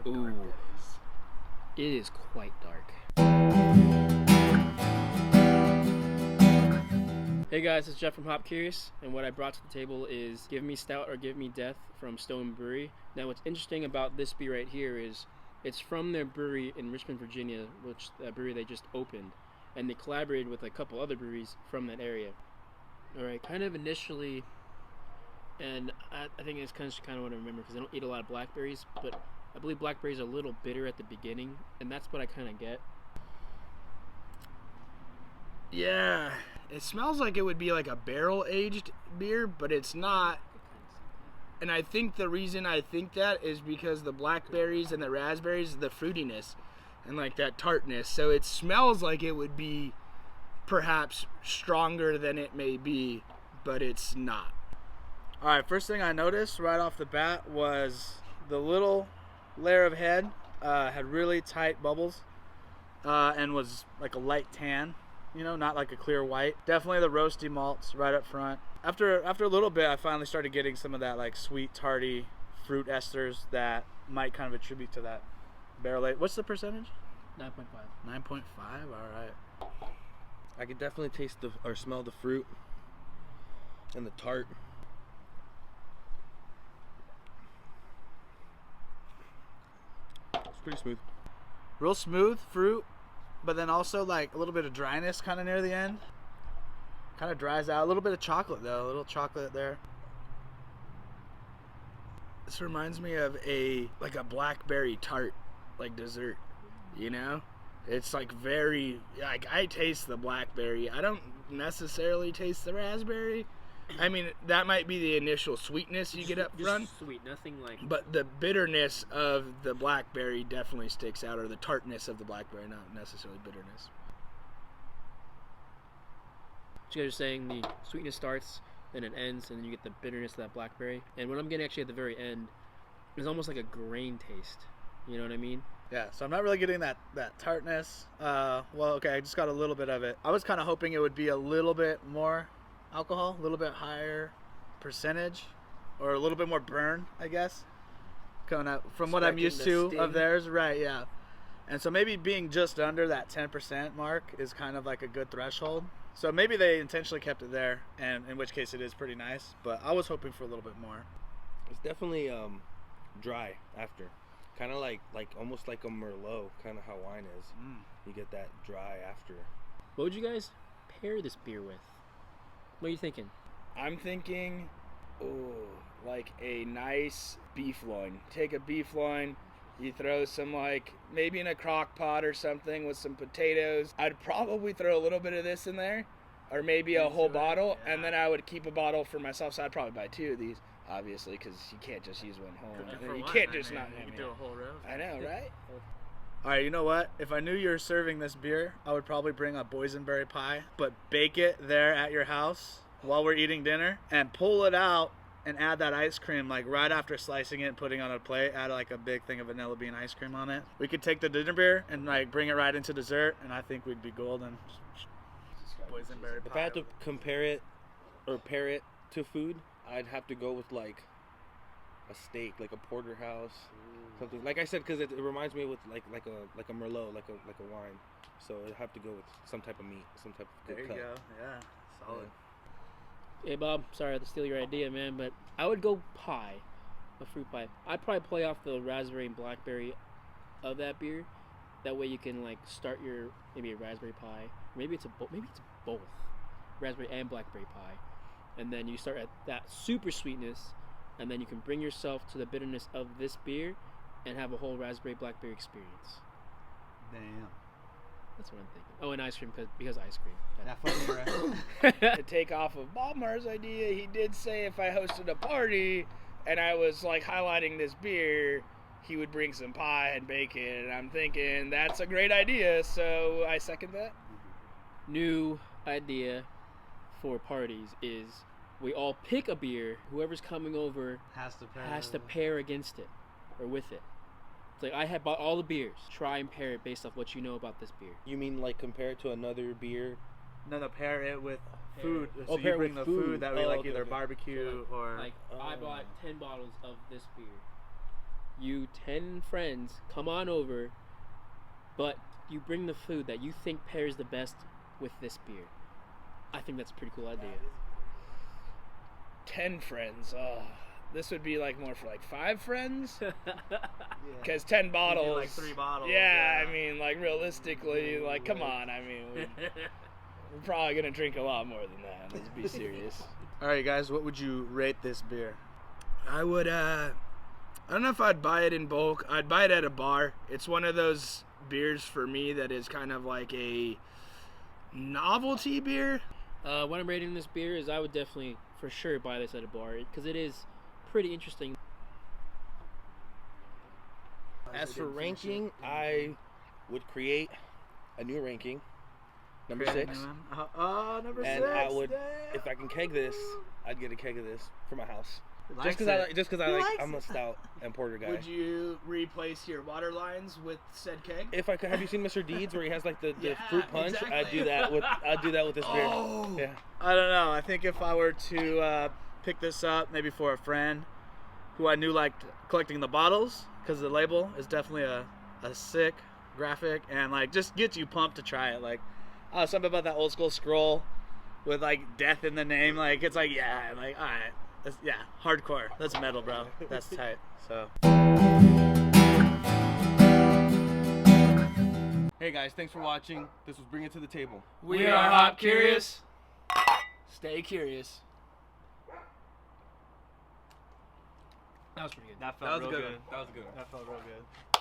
dark that is. It is quite dark. Hey guys, it's Jeff from HopCurious, and what I brought to the table is Give Me Stout or Give Me Death from STONE Brewery. Now what's interesting about this beer right here is it's from their brewery in Richmond, Virginia, which a brewery they just opened, and they collaborated with a couple other breweries from that area. Alright, kind of initially, and I think it's kind of what I remember because I don't eat a lot of blackberries, but I believe blackberries are a little bitter at the beginning, and that's what I kind of get. Yeah, it smells like it would be like a barrel-aged beer, but it's not. And I think the reason I think that is because the blackberries and the raspberries, the fruitiness and like that tartness. So it smells like it would be perhaps stronger than it may be, but it's not. All right, first thing I noticed right off the bat was the little layer of head had really tight bubbles and was like a light tan. You know, not like a clear white. Definitely the roasty malts right up front. After a little bit, I finally started getting some of that like sweet, tarty fruit esters that might kind of attribute to that barrel age. What's the percentage? 9.5. 9.5. All right. I could definitely taste or smell the fruit and the tart. It's pretty smooth. Real smooth fruit, but then also like a little bit of dryness kind of near the end. Kind of dries out. A little bit of chocolate though, a little chocolate there. This reminds me of like a blackberry tart, like dessert, you know? It's like very, like I taste the blackberry. I don't necessarily taste the raspberry. I mean, that might be the initial sweetness you get up front. Just sweet, nothing like. But the bitterness of the blackberry definitely sticks out, or the tartness of the blackberry, not necessarily bitterness. So you guys are saying the sweetness starts, then it ends, and then you get the bitterness of that blackberry. And what I'm getting actually at the very end is almost like a grain taste. You know what I mean? Yeah, so I'm not really getting that tartness. Well, okay, I just got a little bit of it. I was kind of hoping it would be a little bit more alcohol, a little bit higher percentage, or a little bit more burn, I guess, coming out from what I'm used to of theirs. Right, yeah. And so maybe being just under that 10% mark is kind of like a good threshold. So maybe they intentionally kept it there, and in which case it is pretty nice, but I was hoping for a little bit more. It's definitely dry after. Kind of like almost like a Merlot, kind of how wine is. You get that dry after. What would you guys pair this beer with? What are you thinking? I'm thinking, like a nice beef loin. Take a beef loin, you throw some like, maybe in a crock pot or something with some potatoes. I'd probably throw a little bit of this in there, or maybe a whole bottle, and then I would keep a bottle for myself, so I'd probably buy 2 of these. Obviously, because you can't just use one whole. You can't just not. You can do a whole roast. I know, right? All right, you know what? If I knew you were serving this beer, I would probably bring a boysenberry pie, but bake it there at your house while we're eating dinner, and pull it out and add that ice cream like right after slicing it and putting it on a plate. Add like a big thing of vanilla bean ice cream on it. We could take the dinner beer and like bring it right into dessert, and I think we'd be golden. Boysenberry pie. If I had to compare it or pair it to food, I'd have to go with like a steak, like a porterhouse, something. Like I said, because it reminds me with like a Merlot, like a wine. So I'd have to go with some type of meat, some type of good cut. There you go. Yeah, solid. Hey Bob, sorry I had to steal your idea, man, but I would go pie, a fruit pie. I'd probably play off the raspberry and blackberry of that beer. That way you can like start your maybe a raspberry pie, maybe it's both, raspberry and blackberry pie. And then you start at that super sweetness, and then you can bring yourself to the bitterness of this beer and have a whole raspberry blackberry experience. Damn. That's what I'm thinking. Oh, and ice cream, because ice cream. That fucking right. To take off of Bob Marr's idea, he did say if I hosted a party and I was like highlighting this beer, he would bring some pie and bake it. And I'm thinking that's a great idea, so I second that. New idea for parties is we all pick a beer. Whoever's coming over has to pair against it or with it. It's like I had bought all the beers. Try and pair it based off what you know about this beer. You mean like compare it to another beer? No, pair it with food. So you bring the food that we like, okay, either okay. barbecue or. Like I bought 10 bottles of this beer. you 10 friends come on over, but you bring the food that you think pairs the best with this beer. I think that's a pretty cool idea. 10 friends. Oh, this would be like more for like 5 friends. Because 10 bottles. You need like 3 bottles. Yeah, I mean, like realistically, like come on. I mean, we're probably gonna drink a lot more than that. Let's be serious. All right, guys, what would you rate this beer? I would. I don't know if I'd buy it in bulk. I'd buy it at a bar. It's one of those beers for me that is kind of like a novelty beer. What I'm rating this beer is I would definitely, for sure, buy this at a bar because it is pretty interesting. As for ranking, I would create a new ranking, number 6. Number 6. And I would, if I can keg this, I'd get a keg of this for my house. Just because I'm a stout and porter guy. Would you replace your water lines with said keg? If I could, have you seen Mr. Deeds where he has like the Yeah, fruit punch? exactly. I'd do that with this beer. Oh. Yeah. I don't know. I think if I were to pick this up, maybe for a friend who I knew liked collecting the bottles, because the label is definitely a sick graphic and like just gets you pumped to try it. Like, something about that old school scroll with like death in the name. Like it's like all right. That's, hardcore. That's metal, bro. That's tight. So. Hey guys, thanks for watching. This was Bring It to the Table. We are HopCurious. Stay curious. That was pretty good. That felt real good. That was a good one. That felt real good.